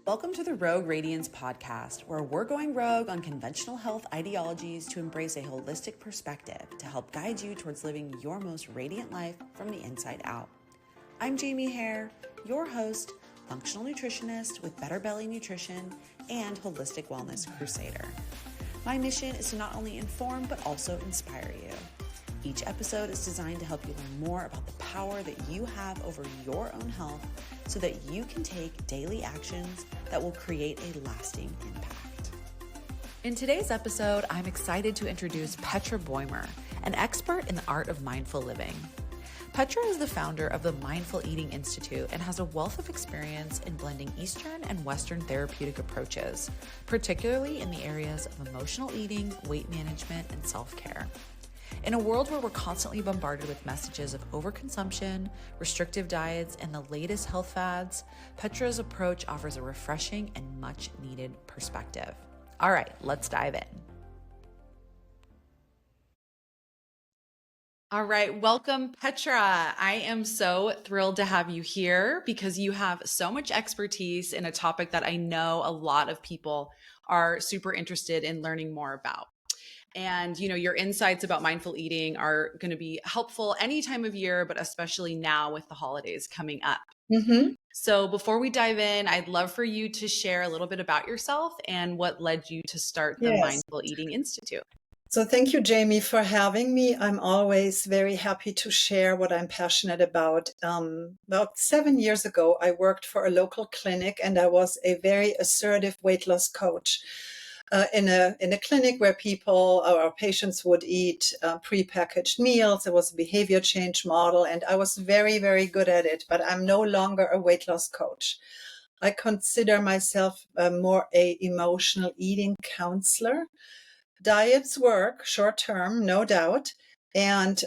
Welcome to the Rogue Radiance podcast, where we're going rogue on conventional health ideologies to embrace a holistic perspective to help guide you towards living your most radiant life from the inside out. I'm Jaime Hare, your host, functional nutritionist with Better Belly Nutrition and holistic wellness crusader. My mission is to not only inform, but also inspire you. Each episode is designed to help you learn more about the power that you have over your own health so that you can take daily actions that will create a lasting impact. In today's episode, I'm excited to introduce Petra Beumer, an expert in the art of mindful living. Petra is the founder of the Mindful Eating Institute and has a wealth of experience in blending Eastern and Western therapeutic approaches, particularly in the areas of emotional eating, weight management, and self-care. In a world where we're constantly bombarded with messages of overconsumption, restrictive diets, and the latest health fads, Petra's approach offers a refreshing and much needed perspective. All right, let's dive in. All right, welcome, Petra. I am so thrilled to have you here because you have so much expertise in a topic that I know a lot of people are super interested in learning more about. And, your insights about mindful eating are going to be helpful any time of year, but especially now with the holidays coming up. Mm-hmm. So before we dive in, I'd love for you to share a little bit about yourself and what led you to start the Mindful Eating Institute. So thank you, Jaime, for having me. I'm always very happy to share what I'm passionate about. About 7 years ago, I worked for a local clinic and I was a very assertive weight loss coach. In a clinic where our patients would eat prepackaged meals. It was a behavior change model, and I was very, very good at it, but I'm no longer a weight loss coach. I consider myself more a emotional eating counselor. Diets work short term, no doubt. And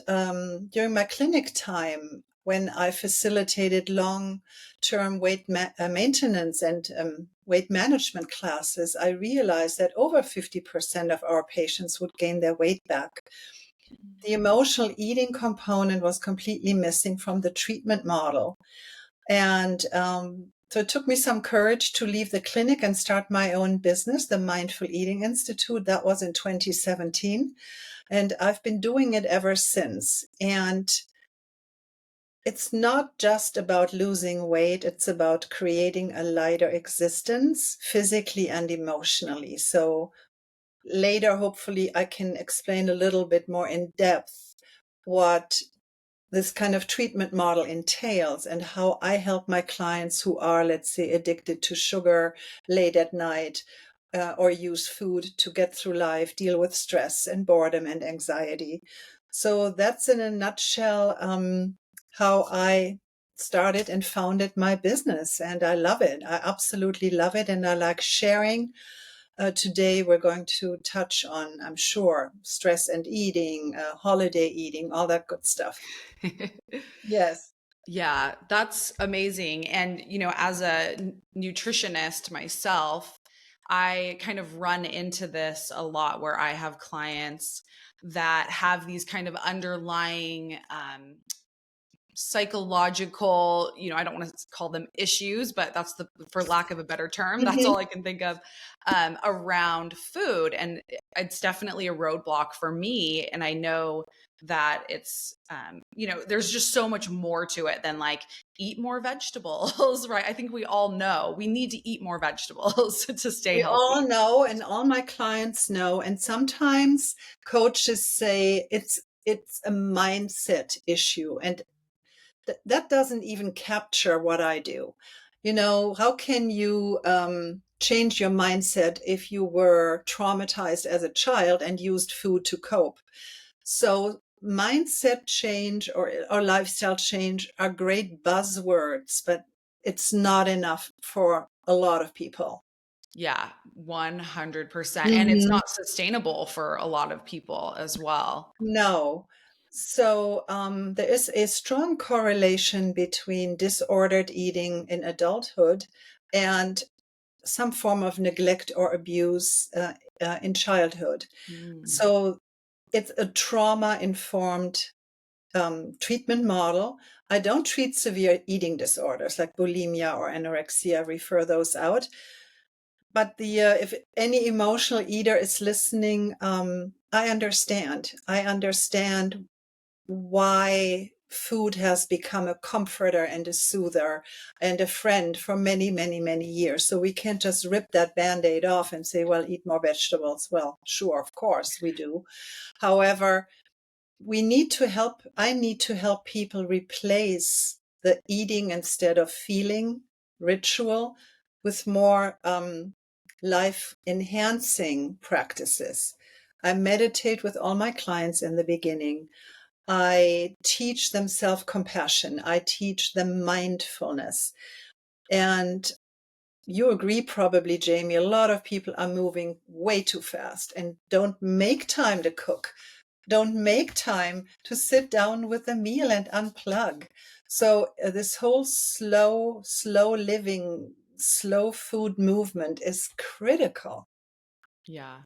during my clinic time, when I facilitated long-term weight maintenance and weight management classes, I realized that over 50% of our patients would gain their weight back. The emotional eating component was completely missing from the treatment model. And so it took me some courage to leave the clinic and start my own business, the Mindful Eating Institute. That was in 2017. And I've been doing it ever since. And it's not just about losing weight. It's about creating a lighter existence, physically and emotionally. So later, hopefully, I can explain a little bit more in depth what this kind of treatment model entails and how I help my clients who are, let's say, addicted to sugar late at night or use food to get through life, deal with stress and boredom and anxiety. So that's in a nutshell how I started and founded my business. And I love it. I absolutely love it. And I like sharing. Today, we're going to touch on, I'm sure, stress and eating, holiday eating, all that good stuff. Yes. Yeah, that's amazing. And, as a nutritionist myself, I kind of run into this a lot where I have clients that have these kind of underlying psychological, I don't want to call them issues, but that's for lack of a better term, that's all I can think of, around food. And it's definitely a roadblock for me. And I know that it's, there's just so much more to it than like eat more vegetables, right? I think we all know we need to eat more vegetables to stay healthy. We all know, and all my clients know. And sometimes coaches say it's a mindset issue. And that doesn't even capture what I do. How can you change your mindset if you were traumatized as a child and used food to cope? So mindset change or lifestyle change are great buzzwords, but it's not enough for a lot of people. Yeah, 100%. And it's not sustainable for a lot of people as well. No. So there is a strong correlation between disordered eating in adulthood and some form of neglect or abuse in childhood. So it's a trauma-informed treatment model. I don't treat severe eating disorders like bulimia or anorexia, refer those out. But if any emotional eater is listening, I understand. I understand why food has become a comforter and a soother and a friend for many, many, many years. So we can't just rip that Band-Aid off and say, well, eat more vegetables. Well, sure, of course we do. However, I need to help people replace the eating instead of feeling ritual with more life enhancing practices. I meditate with all my clients in the beginning. I teach them self-compassion. I teach them mindfulness. And you agree probably, Jamie, a lot of people are moving way too fast and don't make time to cook, don't make time to sit down with a meal and unplug. So this whole slow living, slow food movement is critical. Yeah.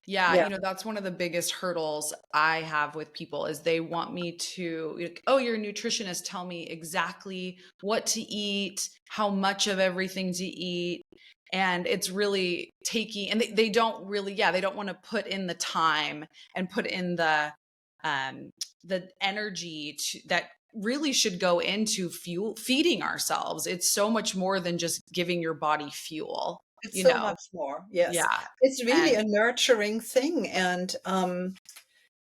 Yeah, Yeah, that's one of the biggest hurdles I have with people is they want me to, like, oh, you're a nutritionist, tell me exactly what to eat, how much of everything to eat. And it's really taking, and they don't really, yeah, they don't want to put in the time and put in um, the energy that really should go into feeding ourselves. It's so much more than just giving your body fuel, it's you so know? much more. Yes. Yeah. It's really And a nurturing thing. And,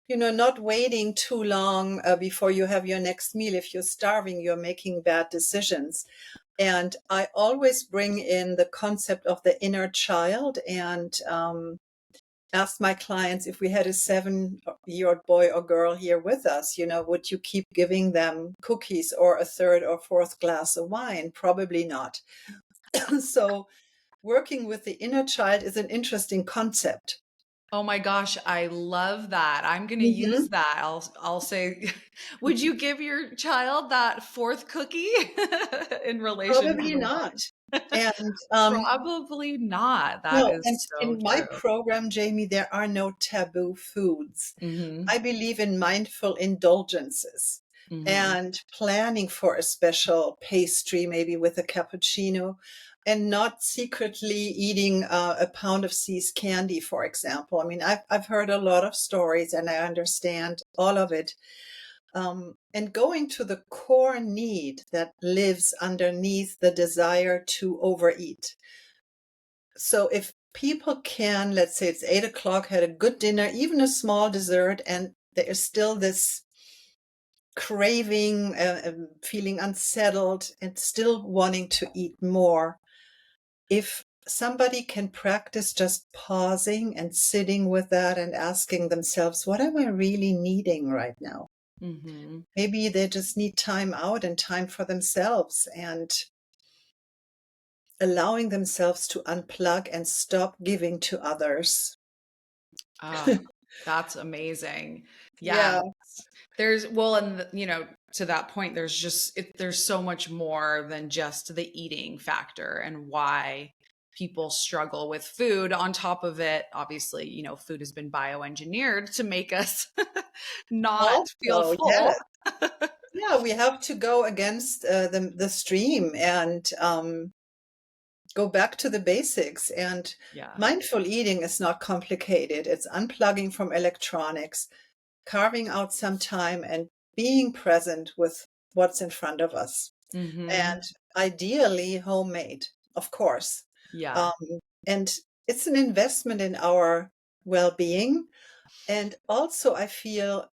not waiting too long before you have your next meal. If you're starving, you're making bad decisions. And I always bring in the concept of the inner child and ask my clients, if we had a 7-year-old boy or girl here with us, would you keep giving them cookies or a third or fourth glass of wine? Probably not. So working with the inner child is an interesting concept. oh my gosh, I love that. I'm going to use Mhm. that. I'll say, would you give your child that fourth cookie in relation to Probably the not. wine? And Probably not. That no, is and so in my true. program, Jamie, there are no taboo foods. Mhm. I believe in mindful indulgences Mhm. and planning for a special pastry, maybe with a cappuccino, and not secretly eating a pound of C's candy, for example. I mean, I've heard a lot of stories and I understand all of it. And going to the core need that lives underneath the desire to overeat. So if people can, let's say it's 8 o'clock, had a good dinner, even a small dessert, and there is still this craving, feeling unsettled, and still wanting to eat more. If somebody can practice just pausing and sitting with that and asking themselves, what am I really needing right now? Mhm. Maybe they just need time out and time for themselves and allowing themselves to unplug and stop giving to others. Ah, that's amazing. Yeah. Yeah. There's well, and to that point, there's so much more than just the eating factor and why people struggle with food. On top of it, obviously, food has been bioengineered to make us not feel Also, full. yes. Yeah, we have to go against the stream and go back to the basics. And Yeah. mindful eating is not complicated. It's unplugging from electronics, carving out some time and being present with what's in front of us. And Mhm. ideally homemade, of course. Yeah. Um, and it's an investment in our well-being. And also I feel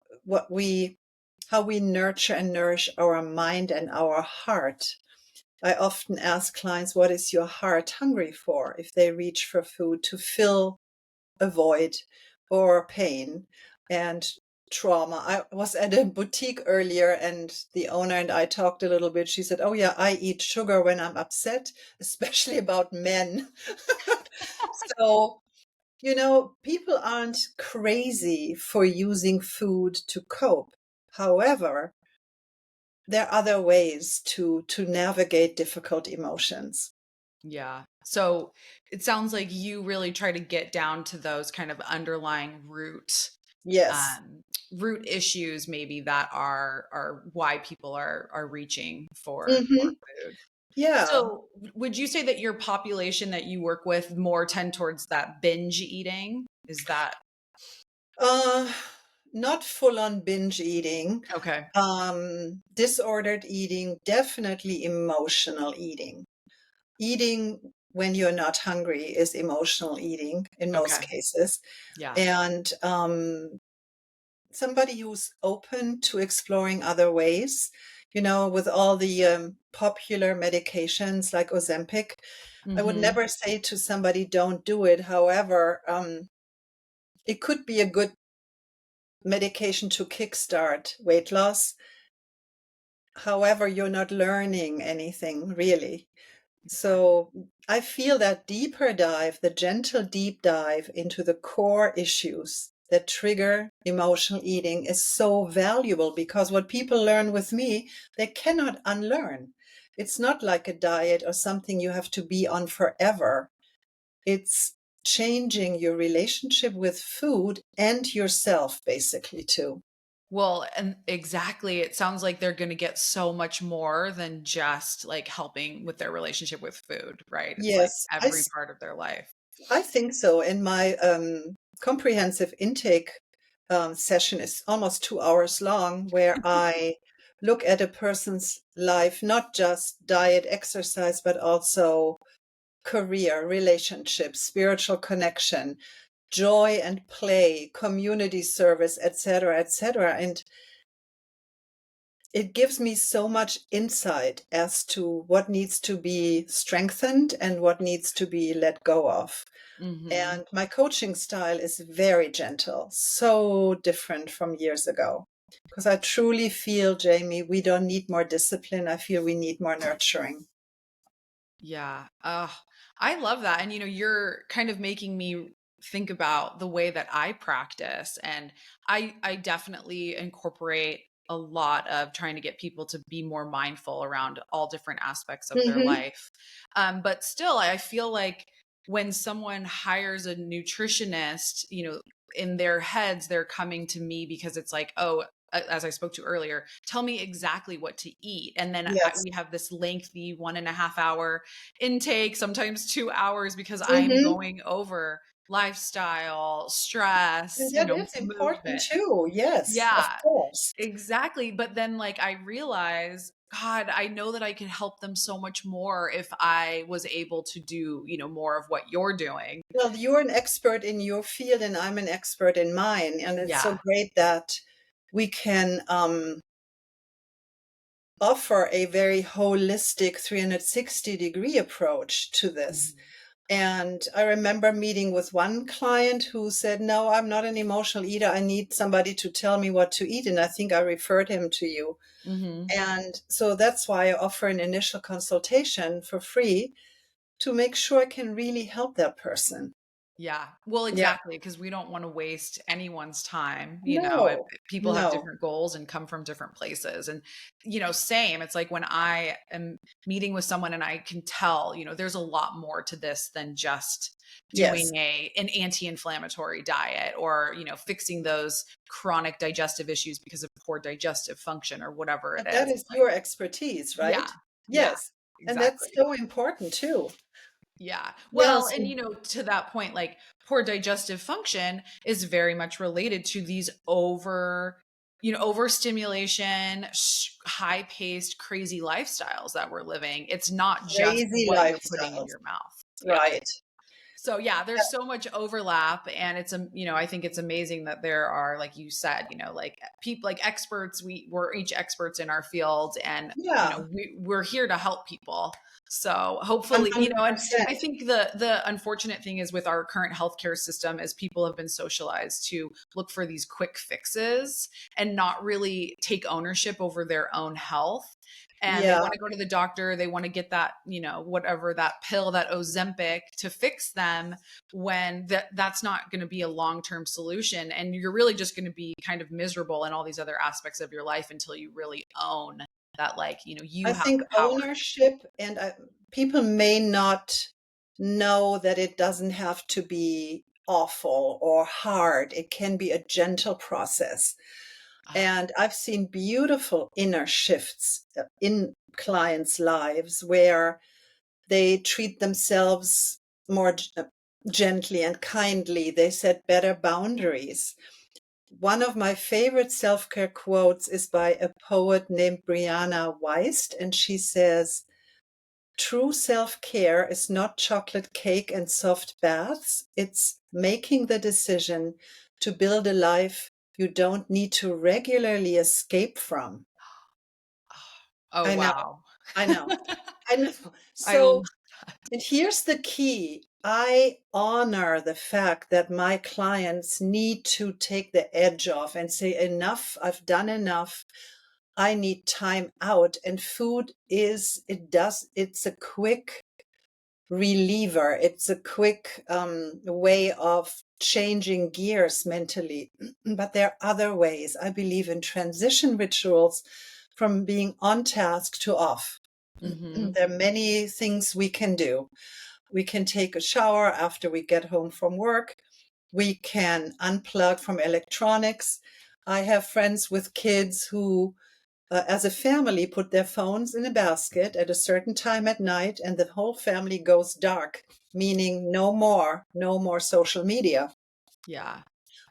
how we nurture and nourish our mind and our heart. I often ask clients, what is your heart hungry for? If they reach for food to fill a void or pain and trauma. I was at a boutique earlier and the owner and I talked a little bit. She said, oh yeah, I eat sugar when I'm upset, especially about men. So, people aren't crazy for using food to cope. However, there are other ways to navigate difficult emotions. Yeah. So it sounds like you really try to get down to those kind of underlying root Yes. root issues maybe that are why people are reaching for Hmm. food. Yeah. So would you say that your population that you work with more tend towards that binge eating? Is that Uh, Not full on binge eating. okay? Disordered eating, definitely emotional eating. Eating when you're not hungry is emotional eating in most Okay. cases. Yeah. And somebody who's open to exploring other ways, with all the popular medications like Ozempic, I would Mhm. never say to somebody, don't do it. However, it could be a good medication to kickstart weight loss. However, you're not learning anything really. So I feel that deeper dive, the gentle deep dive into the core issues that trigger emotional eating is so valuable because what people learn with me, they cannot unlearn. It's not like a diet or something you have to be on forever. It's changing your relationship with food and yourself, basically, too. Well, and exactly, it sounds like they're gonna get so much more than just, like, helping with their relationship with food, right? It's like Yes, every part of their life. I think so. In my comprehensive intake session is almost 2 hours long, where I look at a person's life, not just diet, exercise, but also career, relationships, spiritual connection, joy and play, community service, etc., etc. And it gives me so much insight as to what needs to be strengthened and what needs to be let go of. Mhm. And my coaching style is very gentle, so different from years ago. Because I truly feel, Jamie, we don't need more discipline. I feel we need more nurturing. Yeah. I love that. And you're kind of making me think about the way that I practice. And I definitely incorporate a lot of trying to get people to be more mindful around all different aspects of their Hmm. life. But still, I feel like when someone hires a nutritionist, in their heads, they're coming to me because it's like, oh, as I spoke to earlier, tell me exactly what to eat. And then Yes. we have this lengthy 1.5 hour intake, sometimes 2 hours, because I'm Hmm. going over lifestyle, And stress, that is important movement. too. Yes, of Yeah, course. exactly. But then, like, I realize, God, I know that I could help them so much more if I was able to do, more of what you're doing. Well, you're an expert in your field and I'm an expert in mine. And it's so Yeah. great that we can offer a very holistic 360-degree approach to this. Mhm. And I remember meeting with one client who said, no, I'm not an emotional eater. I need somebody to tell me what to eat. And I think I referred him to you. Mhm. And so that's why I offer an initial consultation for free to make sure I can really help that person. Yeah. Well, Yeah. exactly, because we don't want to waste anyone's time, if No, people have no. different goals and come from different places. And, same, it's like when I am meeting with someone and I can tell, there's a lot more to this than just Yes. doing an anti-inflammatory diet or, fixing those chronic digestive issues because of poor digestive function or whatever it But that is. is your expertise, Yeah. right? Yeah. Yes. And that's Exactly. so important too. Yeah. Well, Yes. and to that point, like poor digestive function is very much related to these overstimulation, high paced, crazy lifestyles that we're living. It's not just Crazy what you're putting in lifestyles. your mouth. Yeah. Right. So yeah, there's so much overlap, and I think it's amazing that there are, like you said, like people, like experts. We're each experts in our field, and Yeah. we're here to help people. So hopefully, and 100%. I think the unfortunate thing is with our current healthcare system is people have been socialized to look for these quick fixes and not really take ownership over their own health. And they Yeah. want to go to the doctor, they want to get that, whatever, that pill, that Ozempic to fix them, when that's not going to be a long-term solution, and you're really just going to be kind of miserable in all these other aspects of your life until you really own that, like, you I have think the power. ownership and people may not know that it doesn't have to be awful or hard. It can be a gentle process. Ah, And I've seen beautiful inner shifts in clients' lives where they treat themselves more gently and kindly. They set better boundaries. One of my favorite self-care quotes is by a poet named Brianna Weist, and she says, "True self-care is not chocolate cake and soft baths. It's making the decision to build a life you don't need to regularly escape from." oh, I know, wow. I know, I know. I l So, and here's the key. I honor the fact that my clients need to take the edge off and say, enough, I've done enough. I need time out. And food it's a quick reliever. It's a quick way of changing gears mentally. But there are other ways. I believe in transition rituals from being on task to off. Mhm. There are many things we can do. We can take a shower after we get home from work. We can unplug from electronics. I have friends with kids who, as a family, put their phones in a basket at a certain time at night, and the whole family goes dark, meaning no more social media. Yeah.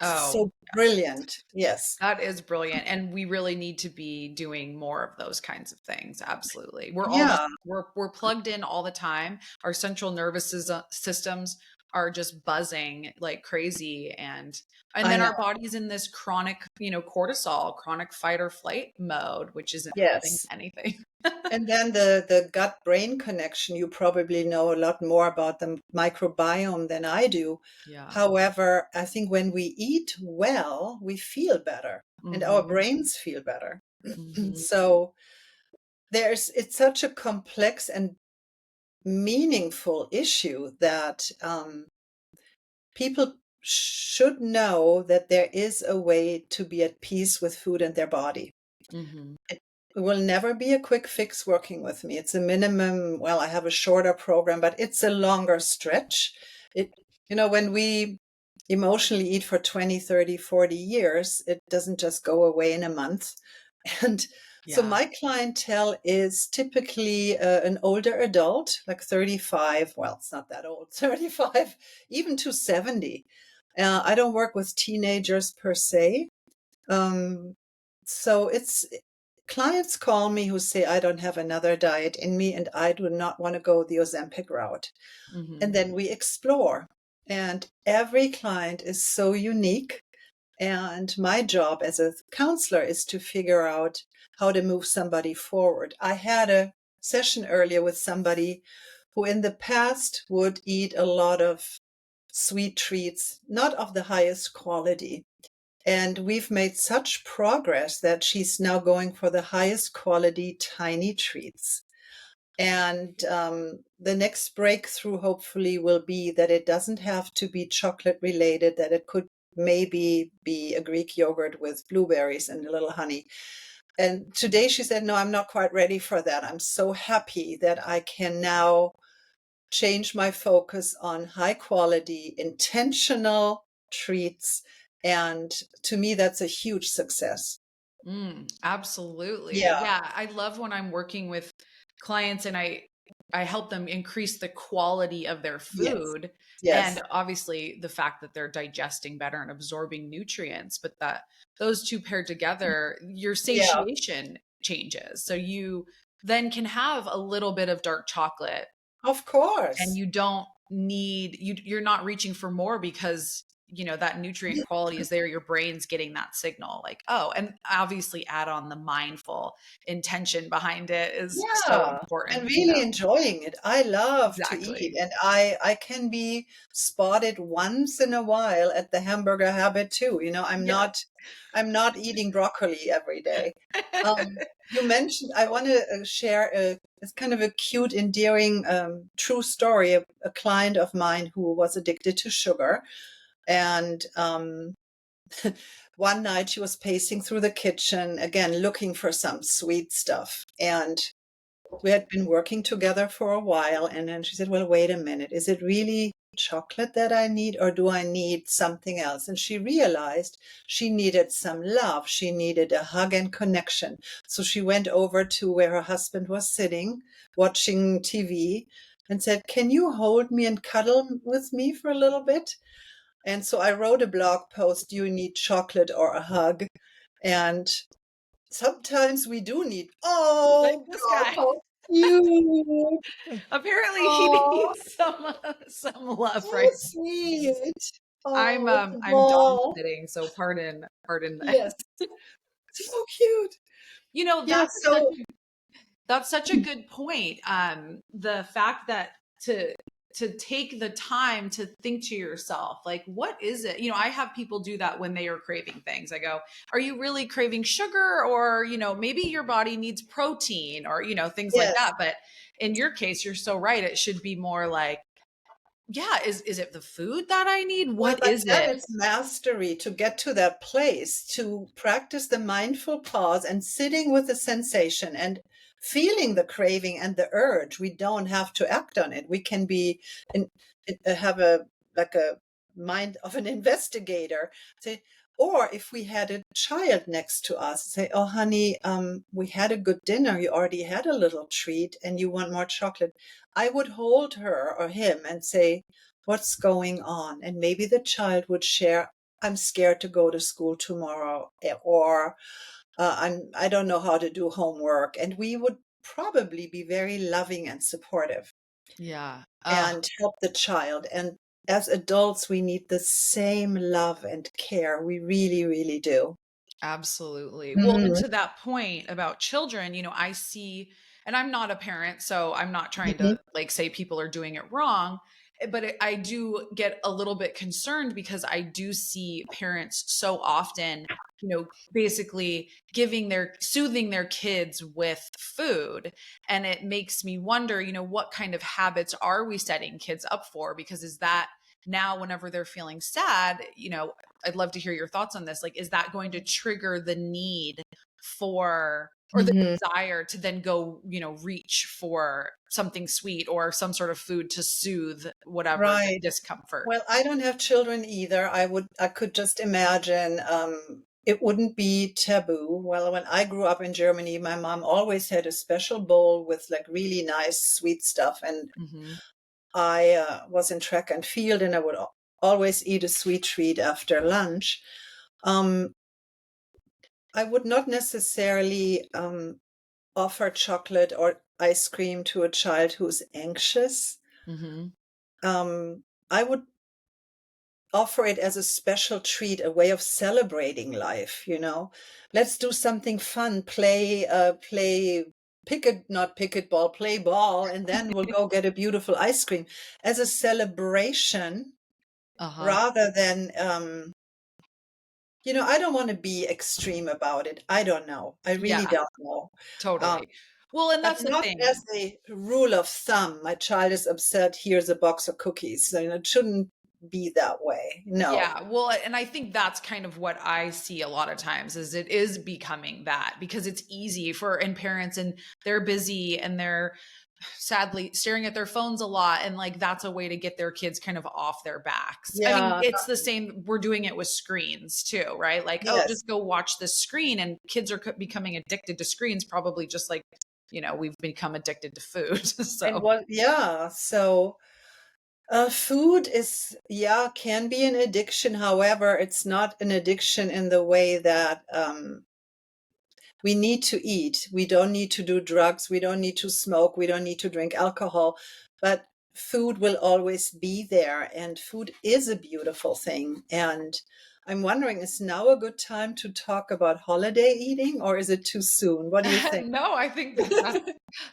Oh, So brilliant. Yes. that is brilliant, and we really need to be doing more of those kinds of things, absolutely. We're all just Yeah. we're plugged in all the time. Our central nervous systems are just buzzing like crazy, and I then know. our body's in this chronic, cortisol, chronic fight or flight mode, which isn't helping Yes. anything. And then the gut brain connection, you probably know a lot more about the microbiome than I do. Yeah. However, I think when we eat well, we feel better and our Mhm. brains feel better. Mhm. So it's such a complex and meaningful issue that people should know that there is a way to be at peace with food and their body. Mhm. It will never be a quick fix working with me. It's a minimum. Well, I have a shorter program, but it's a longer stretch. It, when we emotionally eat for 20, 30, 40 years, it doesn't just go away in a month. And so Yeah. my clientele is typically an older adult, like 35. Well, it's not that old, 35, even to 70. I don't work with teenagers per se. Um, so it's clients call me who say, I don't have another diet in me and I do not want to go the Ozempic route. And Mhm. then we explore. And every client is so unique. And my job as a counselor is to figure out how to move somebody forward. I had a session earlier with somebody who in the past would eat a lot of sweet treats, not of the highest quality. And we've made such progress that she's now going for the highest quality tiny treats. And the next breakthrough, hopefully, will be that it doesn't have to be chocolate related, that it could maybe be a Greek yogurt with blueberries and a little honey. And today she said, no, I'm not quite ready for that. I'm so happy that I can now change my focus on high quality, intentional treats. And to me, that's a huge success. Absolutely. Yeah. Yeah, I love when I'm working with clients and I help them increase the quality of their Yes. food and Yes. obviously the fact that they're digesting better and absorbing nutrients, but that those two paired together, your Yeah. satiation changes. So you then can have a little bit of dark chocolate Of and course. you don't need you're not reaching for more because that nutrient quality is there, your brain's getting that signal like, oh, and obviously add on the mindful intention behind it is so Yeah, and important, really enjoying it. I love to eat, exactly. and I can be spotted once in a while at the hamburger habit too. Yeah. I'm not eating broccoli every day. You mentioned I want to share it's kind of a cute, endearing, true story. A client of mine who was addicted to sugar, and one night she was pacing through the kitchen again, looking for some sweet stuff, and we had been working together for a while, and then she said, well, wait a minute. Is it really chocolate that I need, or do I need something else? And she realized she needed some love. She needed a hug and connection. So she went over to where her husband was sitting, watching TV, and said, "Can you hold me and cuddle with me for a little bit?" And so I wrote a blog post, "Do you need chocolate or a hug?" And sometimes we do need, Like oh this God, guy. how cute. Apparently he Oh, needs some love so right now. sweet. I'm Oh, I'm dog wow. sitting, so pardon that. Yes, so cute. You know, Yeah, so that's such a good point. The fact that to take the time to think to yourself, like, what is it? You know, I have people do that when they are craving things. I go, are you really craving sugar? Or, you know, maybe your body needs protein or, you know, things like yes. that. But in your case, you're so right. It should be more like, yeah, is it the food that I need? Well, What but is then it? it's mastery to get to that place, to practice the mindful pause and sitting with the sensation and feeling the craving and the urge. We don't have to act on it. We can be in, have a like a mind of an investigator. Say, or if we had a child next to us, say, "Oh, honey, we had a good dinner. You already had a little treat, and you want more chocolate." I would hold her or him and say, "What's going on?" And maybe the child would share, "I'm scared to go to school tomorrow," or I don't know how to do homework. And we would probably be very loving and supportive Yeah. and help the child. And as adults, we need the same love and care. We really, really do. Absolutely. Well, and Mhm. to that point about children, you know, I see, and I'm not a parent, so I'm not trying Mhm. to like say people are doing it wrong, but I do get a little bit concerned because I do see parents so often, you know, basically soothing their kids with food. And it makes me wonder, you know, what kind of habits are we setting kids up for? Because is that now, whenever they're feeling sad, you know, I'd love to hear your thoughts on this. Like, is that going to trigger the need for or the Mhm. desire to then go, you know, reach for something sweet or some sort of food to soothe whatever Right. discomfort? Well, I don't have children either. I could just imagine it wouldn't be taboo. Well, when I grew up in Germany, my mom always had a special bowl with like really nice sweet stuff. And Hmm. I was in track and field, and I would always eat a sweet treat after lunch. Um, I would not necessarily offer chocolate or ice cream to a child who's anxious. Hmm. I would offer it as a special treat, a way of celebrating life, you know. Let's do something fun, not picket ball, play ball, and then we'll go get a beautiful ice cream as a celebration Uh-huh. rather than, I don't want to be extreme about it. I don't know. I really Yeah, don't know. Um, totally. Well, and but that's the not thing. as a rule of thumb. My child is upset. Here's a box of cookies. So, it shouldn't be that way. No. Yeah, well, and I think that's kind of what I see a lot of times is it is becoming that because it's easy for and parents and they're busy and they're sadly staring at their phones a lot and like that's a way to get their kids kind of off their backs. I mean, Yeah. it's the same we're doing it with screens too, right? Like, oh, Yes. just go watch this screen and kids are becoming addicted to screens probably just like, you know, we've become addicted to food. And So, what, yeah. So, food is, yeah, can be an addiction. However, it's not an addiction in the way that, we need to eat. We don't need to do drugs. We don't need to smoke. We don't need to drink alcohol. But food will always be there. And food is a beautiful thing. And I'm wondering, is now a good time to talk about holiday eating, or is it too soon? What do you think? no, I think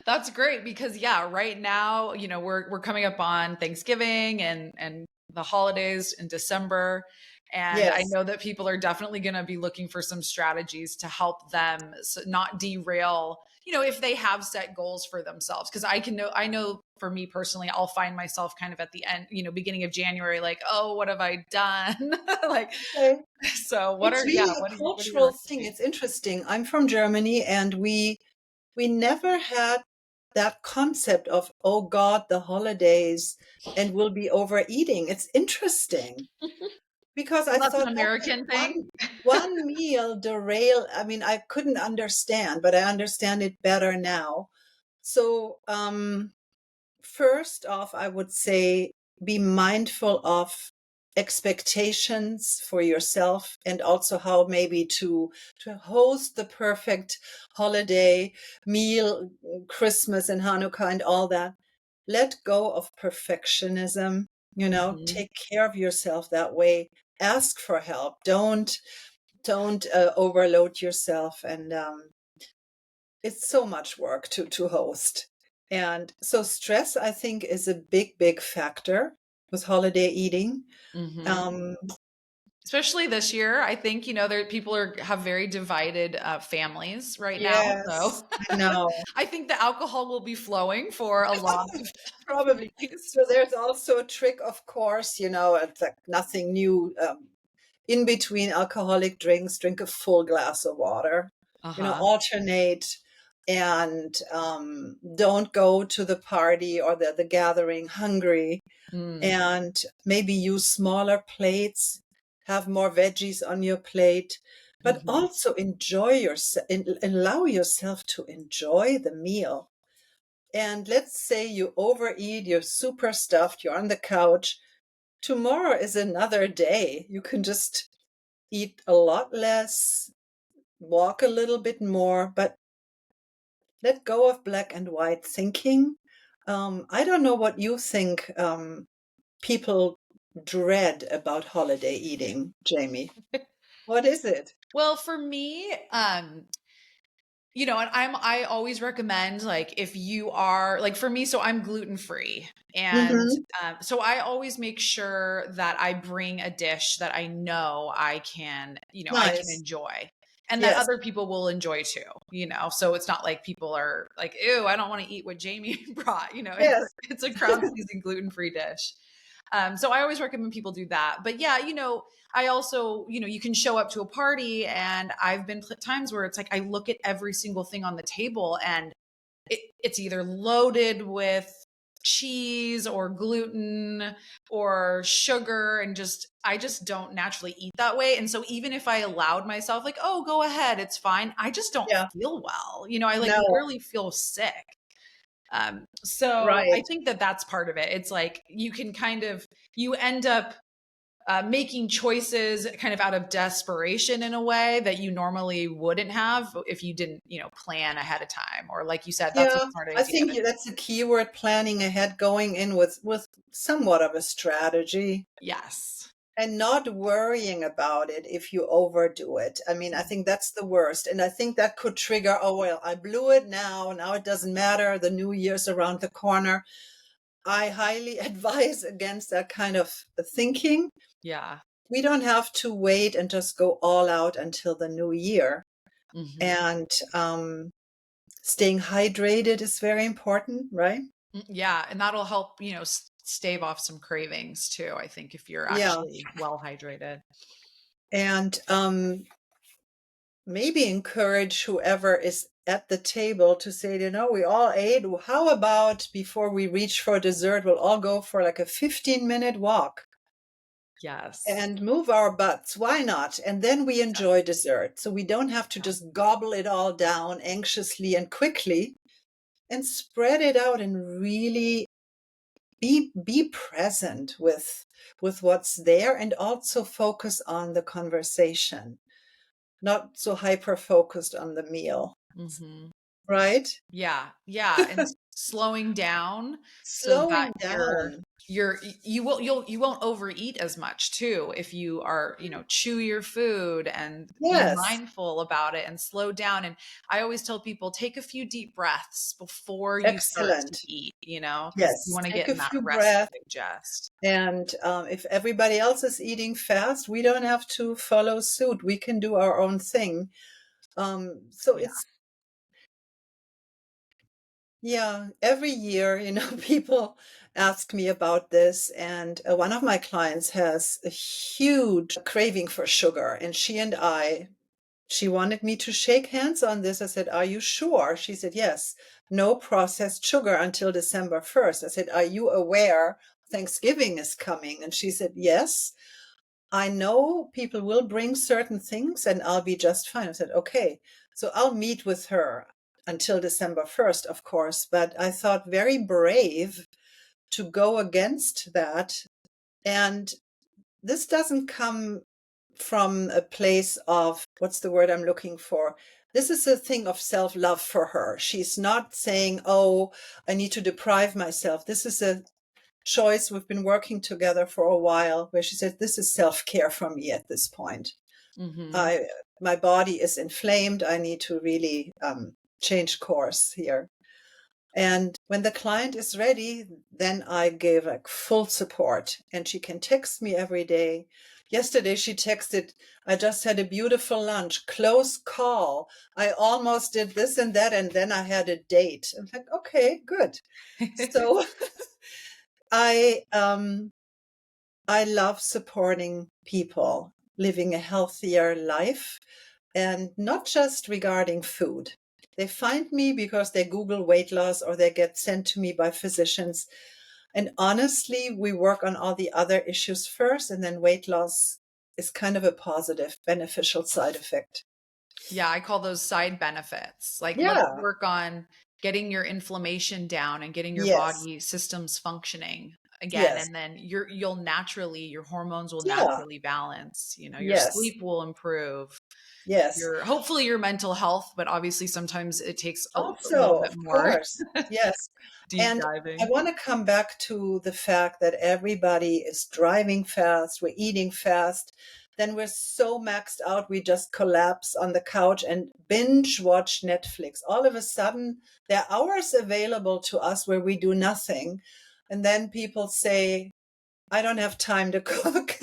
that's great because yeah, right now, you know, we're coming up on Thanksgiving and the holidays in December. And I Yes. know that people are definitely going to be looking for some strategies to help them not derail, you know, if they have set goals for themselves. Cause I know for me personally, I'll find myself kind of at the end, you know, beginning of January, like, oh, what have I done? Like, Okay. so It's really a what are your cultural thing. recipes? It's interesting. I'm from Germany, and we never had that concept of, oh God, the holidays, and we'll be overeating. It's interesting because Well, I that's an thought that could American thing. one meal derail. I mean, I couldn't understand, but I understand it better now. So, first off, I would say be mindful of expectations for yourself, and also how maybe to host the perfect holiday meal, Christmas and Hanukkah and all that. Let go of perfectionism, Mhm. take care of yourself that way. Ask for help. Don't overload yourself. And it's so much work to host. And so stress, I think, is a big factor with holiday eating. Mhm. Um, Especially this year, I think, there people have very divided families right now. yes, So I know. I think the alcohol will be flowing for a lot of Probably. families. So there's also a trick, of course, it's like nothing new. In between alcoholic drinks, drink a full glass of water, Uh-huh. alternate, and don't go to the party or the gathering hungry, Mm. and maybe use smaller plates, have more veggies on your plate, but Mhm. also enjoy yourself, allow yourself to enjoy the meal. And let's say you overeat, you're super stuffed, you're on the couch. Tomorrow is another day. You can just eat a lot less, walk a little bit more, but let go of black and white thinking. I don't know what you think people dread about holiday eating, Jamie. What is it? Well, for me, and I always recommend, like, if you are like, for me, so I'm gluten free, and Mm-hmm. so I always make sure that I bring a dish that I know I can Nice. enjoy, and that Yes. other people will enjoy too. So it's not like people are like, ew, I don't want to eat what Jamie brought. It's a, Yes. it's a crowd pleasing gluten free dish. So I always recommend people do that. But yeah, I also, you can show up to a party, and I've been times where it's like I look at every single thing on the table, and it's either loaded with cheese or gluten or sugar, and I just don't naturally eat that way. And so even if I allowed myself, like, oh, go ahead, it's fine, I just don't Yeah. feel well. I like No. literally feel sick. So I Right. think that that's part of it. It's like you end up making choices kind of out of desperation in a way that you normally wouldn't have if you didn't, plan ahead of time. Or like you said, that's a Yeah. smart I idea. think that's the key word, planning ahead, going in with somewhat of a strategy. Yes. And not worrying about it if you overdo it. I mean, I think that's the worst. And I think that could trigger, oh, well, I blew it now. Now it doesn't matter. The new year's around the corner. I highly advise against that kind of thinking. Yeah. We don't have to wait and just go all out until the new year. Hmm. And staying hydrated is very important, right? Yeah. And that'll help, stave off some cravings too, I think, if you're Yeah. actually well hydrated. And maybe encourage whoever is at the table to say, we all ate. How about before we reach for dessert, we'll all go for like a 15-minute walk Yes. and move our butts. Why not? And then we Yeah. enjoy dessert. So we don't have to Yeah. just gobble it all down anxiously and quickly, and spread it out and really be present with what's there, and also focus on the conversation, not so hyper focused on the meal, Hmm. right? Yeah, yeah, and slowing down so that Slowing down. you won't overeat as much too if you are, chew your food and be Yes. mindful about it and slow down. And I always tell people, take a few deep breaths before you start to Excellent. eat, because you Yes. want to Take get a in that few rest breaths. and digest. And if everybody else is eating fast, we don't have to follow suit. We can do our own thing. So Yeah. it's, yeah, every year, people ask me about this. And one of my clients has a huge craving for sugar. And she wanted me to shake hands on this. I said, are you sure? She said, yes. no processed sugar until December 1st. I said, are you aware Thanksgiving is coming? And she said, yes, I know people will bring certain things and I'll be just fine. I said, okay, so I'll meet with her until December 1st, of course. But I thought very brave to go against that. And this doesn't come from a place of, what's the word I'm looking for? This is a thing of self-love for her. She's not saying, oh, I need to deprive myself. This is a choice. We've been working together for a while where she said, this is self-care for me at this point. Mm-hmm. My body is inflamed. I need to really change course here. And when the client is ready, then I give like full support, and she can text me every day. Yesterday she texted, I just had a beautiful lunch, close call. I almost did this and that, and then I had a date. I'm like, okay, good. So I love supporting people living a healthier life, and not just regarding food. They find me because they Google weight loss or they get sent to me by physicians. And honestly, we work on all the other issues first, and then weight loss is kind of a positive, beneficial side effect. Yeah, I call those side benefits. Like, let's Yeah. work on getting your inflammation down and getting your Yes. body systems functioning again. Yes. And then you'll naturally, your hormones will Yeah. naturally balance. You know, your Yes. sleep will improve. Yes. Your hopefully your mental health, but obviously sometimes it takes a little Also, bit of more course. Yes. deep And I diving. want to come back to the fact that everybody is driving fast, we're eating fast, then we're so maxed out, we just collapse on the couch and binge watch Netflix. All of a sudden, there are hours available to us where we do nothing. And then people say, I don't have time to cook.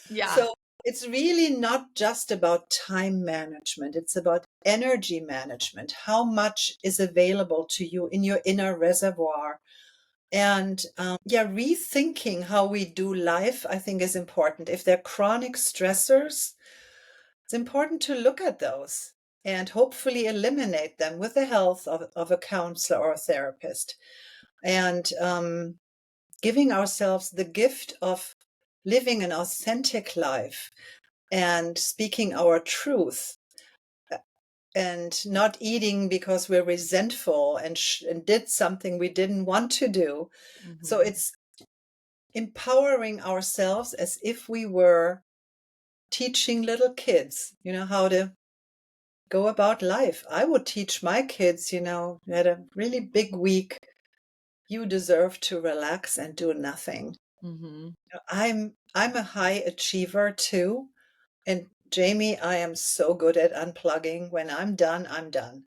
Yeah. So it's really not just about time management. It's about energy management. How much is available to you in your inner reservoir? And yeah, rethinking how we do life, I think, is important. If they're chronic stressors, it's important to look at those and hopefully eliminate them with the help of a counselor or a therapist. And giving ourselves the gift of living an authentic life and speaking our truth, and not eating because we're resentful and did something we didn't want to do. So Hmm. it's empowering ourselves as if we were teaching little kids, how to go about life. I would teach my kids, you had a really big week. You deserve to relax and do nothing. Hmm. I'm a high achiever too. And Jamie, I am so good at unplugging. When I'm done, I'm done.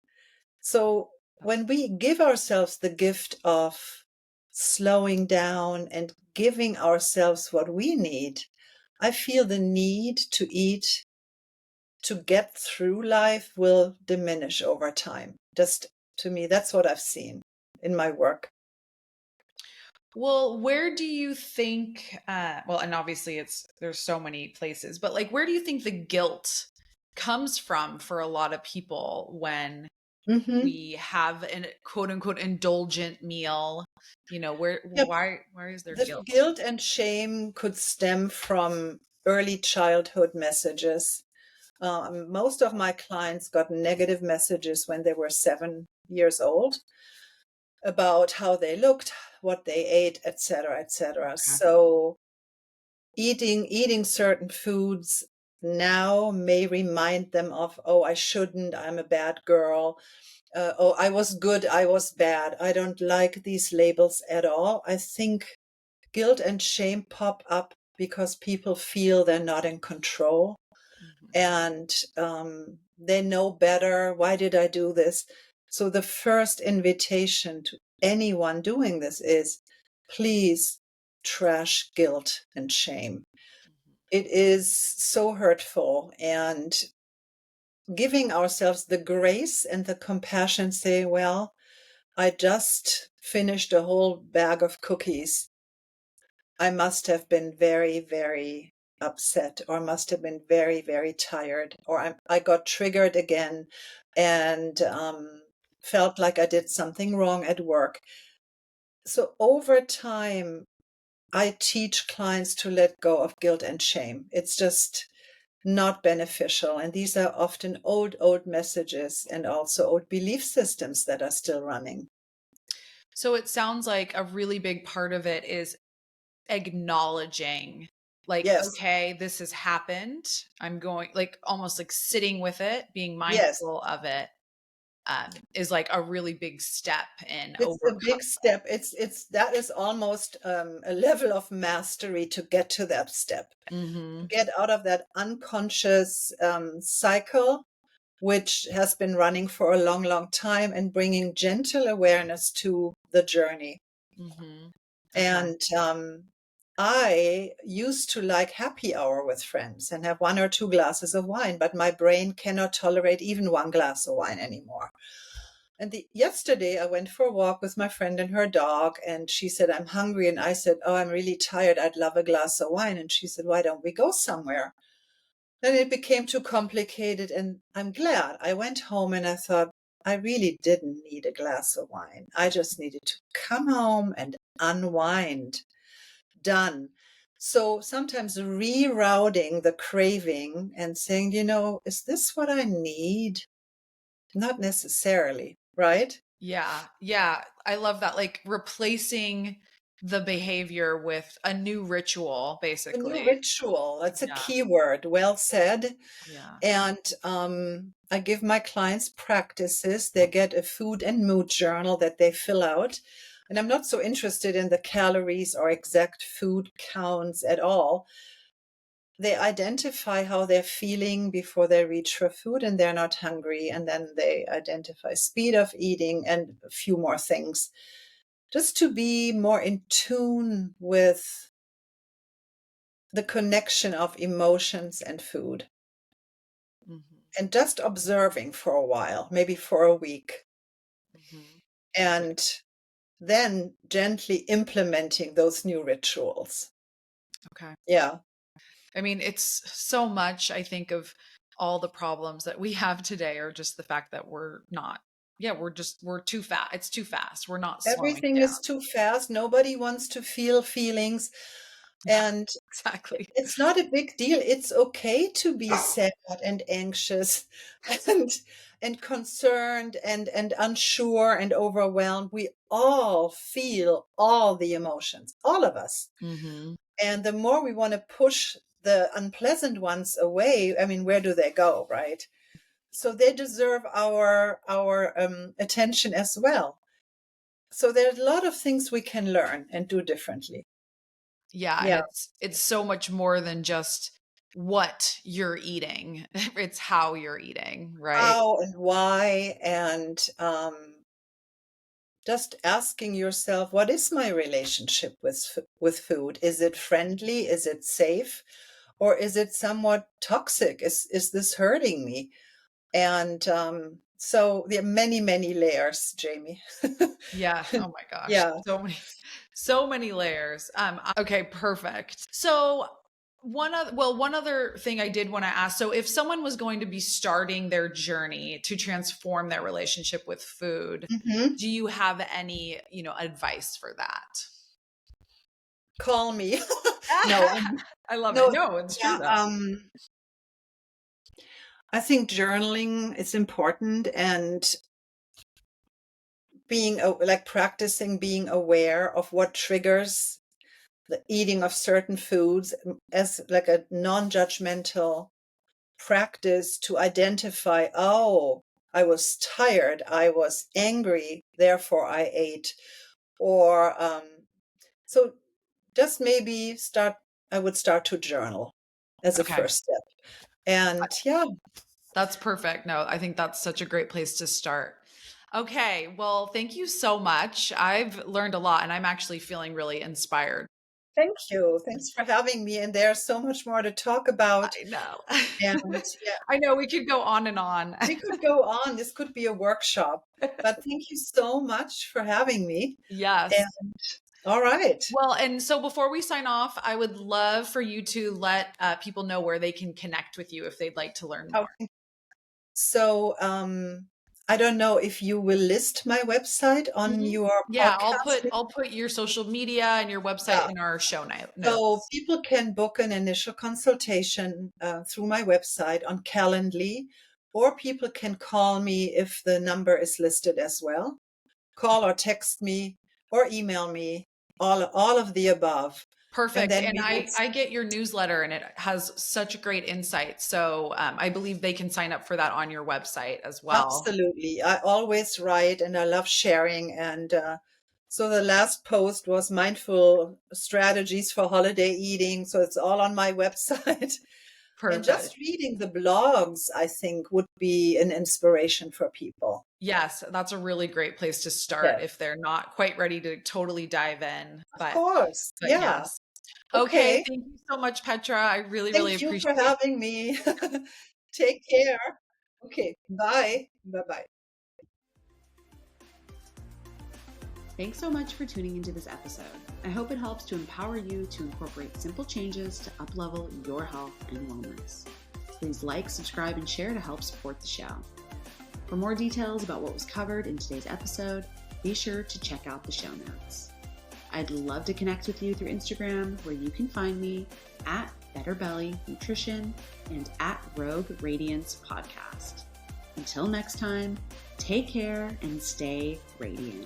So when we give ourselves the gift of slowing down and giving ourselves what we need, I feel the need to eat to get through life will diminish over time. Just to me, that's what I've seen in my work. Well, where do you think, well, and obviously there's so many places, but like, where do you think the guilt comes from for a lot of people when Hmm. we have an quote unquote indulgent meal? You know, Yep. why is there The guilt? guilt and shame could stem from early childhood messages. Most of my clients got negative messages when they were 7 years old about how they looked, what they ate, etc., etc. Okay. So eating certain foods now may remind them of, oh, I shouldn't, I'm a bad girl. Oh, I was good, I was bad. I don't like these labels at all. I think guilt and shame pop up because people feel they're not in control, Mhm. and they know better. Why did I do this? So the first invitation to anyone doing this is, please trash guilt and shame. It is so hurtful, and giving ourselves the grace and the compassion, say, well, I just finished a whole bag of cookies. I must have been very, very upset, or must have been very, very tired, or I got triggered again. And felt like I did something wrong at work. So over time, I teach clients to let go of guilt and shame. It's just not beneficial. And these are often old messages and also old belief systems that are still running. So it sounds like a really big part of it is acknowledging, like, Yes, okay, this has happened. I'm going, like, almost like sitting with it, being yes. mindful of it, is like a really big step in It's a overcome. big step. That is almost a level of mastery to get to that step, to Hmm. get out of that unconscious cycle, which has been running for a long time, and bringing gentle awareness to the journey. Hmm. Okay. And I used to like happy hour with friends and have 1 or 2 glasses of wine, but my brain cannot tolerate even 1 glass of wine anymore. And yesterday I went for a walk with my friend and her dog, and she said, I'm hungry. And I said, oh, I'm really tired. I'd love a glass of wine. And she said, why don't we go somewhere? Then it became too complicated. And I'm glad I went home and I thought, I really didn't need a glass of wine. I just needed to come home and unwind. Done. So sometimes rerouting the craving and saying, is this what I need? Not necessarily, right? Yeah. Yeah. I love that. Like replacing the behavior with a new ritual, A new basically. ritual. That's a Yeah. key word. Well said. Yeah. And I give my clients practices. They get a food and mood journal that they fill out. And I'm not so interested in the calories or exact food counts at all. They identify how they're feeling before they reach for food and they're not hungry. And then they identify speed of eating and a few more things, just to be more in tune with the connection of emotions and food, Hmm. and just observing for a while, maybe for a week, Hmm. and then gently implementing those new rituals. Okay. Yeah. I mean, it's so much, I think, of all the problems that we have today are just the fact that we're not, yeah, we're too fast. It's too fast. We're not slowing Everything is down. too fast. Nobody wants to feel feelings. Yeah, And exactly. it's not a big deal. It's okay to be sad and anxious and concerned and unsure and overwhelmed. We all feel all the emotions, all of us. Hmm. And the more we want to push the unpleasant ones away, I mean, where do they go, right? So they deserve our attention as well. So there's a lot of things we can learn and do differently. Yeah, and Yeah. it's so much more than just what you're eating. It's how you're eating, right? How and why, and just asking yourself, what is my relationship with food? Is it friendly? Is it safe? Or is it somewhat toxic? Is this hurting me? And so there are many layers, Jamie. Yeah. Oh my gosh. Yeah. So many layers. Okay, perfect. So one other thing I did want to ask. So if someone was going to be starting their journey to transform their relationship with food, Hmm. do you have any, advice for that? Call me. No, I love it. no. No, it's true Yeah, though. I think journaling is important, and like practicing being aware of what triggers the eating of certain foods, as like a non-judgmental practice to identify, oh, I was tired, I was angry, therefore I ate. Or so just maybe I would start to journal as a Okay. first step. And yeah, That's perfect. No, I think that's such a great place to start. Okay. Well, thank you so much. I've learned a lot and I'm actually feeling really inspired. thank you. Thanks for having me. And there's so much more to talk about. I know. And yeah, I know we could go on and on. we could go on. This could be a workshop. But thank you so much for having me. Yes. And all right. Well, and so before we sign off, I would love for you to let people know where they can connect with you if they'd like to learn more. Okay. So I don't know if you will list my website on your Yeah, podcast. I'll put your social media and your website Yeah. in our show So notes. people can book an initial consultation through my website on Calendly, or people can call me if the number is listed as well. Call or text me or email me, all of the above. And Perfect. then And we will. I get your newsletter and it has such great insight. So I believe they can sign up for that on your website as well. Absolutely. I always write and I love sharing. And so the last post was mindful strategies for holiday eating. So it's all on my website. And Perfect. just reading the blogs, I think, would be an inspiration for people. Yes, that's a really great place to start Yes, if they're not quite ready to totally dive in. of course. But Yeah. yes. Okay, Okay. thank you so much, Petra. I really, really Thank you appreciate for it. having me. Take care. Okay. Bye. Bye bye. Thanks so much for tuning into this episode. I hope it helps to empower you to incorporate simple changes to uplevel your health and wellness. Please like, subscribe, and share to help support the show. For more details about what was covered in today's episode, be sure to check out the show notes. I'd love to connect with you through Instagram, where you can find me at Better Belly Nutrition and at Rogue Radiance Podcast. Until next time, take care and stay radiant.